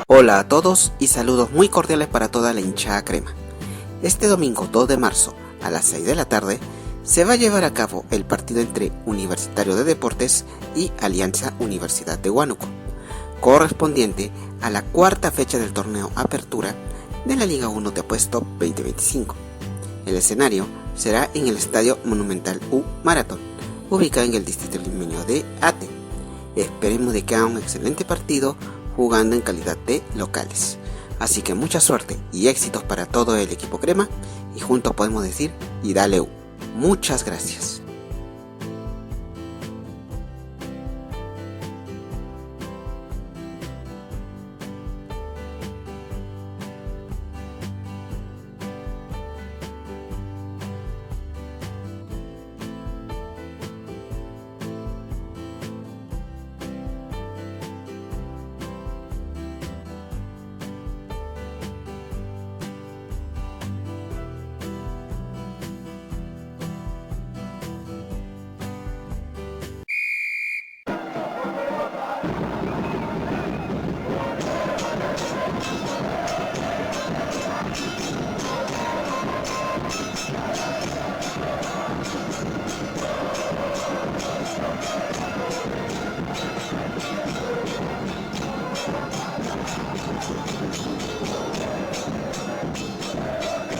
Hola a todos y saludos muy cordiales para toda la hinchada crema. Este domingo 2 de marzo a las 6 de la tarde se va a llevar a cabo el partido entre Universitario de Deportes y Alianza Universidad de Huánuco, correspondiente a la cuarta fecha del torneo Apertura de la Liga 1 de Apuesto 2025. El escenario será en el Estadio Monumental U Maratón, ubicado en el distrito limeño de Ate. Esperemos de que haga un excelente partido jugando en calidad de locales. Así que mucha suerte y éxitos para todo el equipo crema y juntos podemos decir y dale U. Muchas gracias.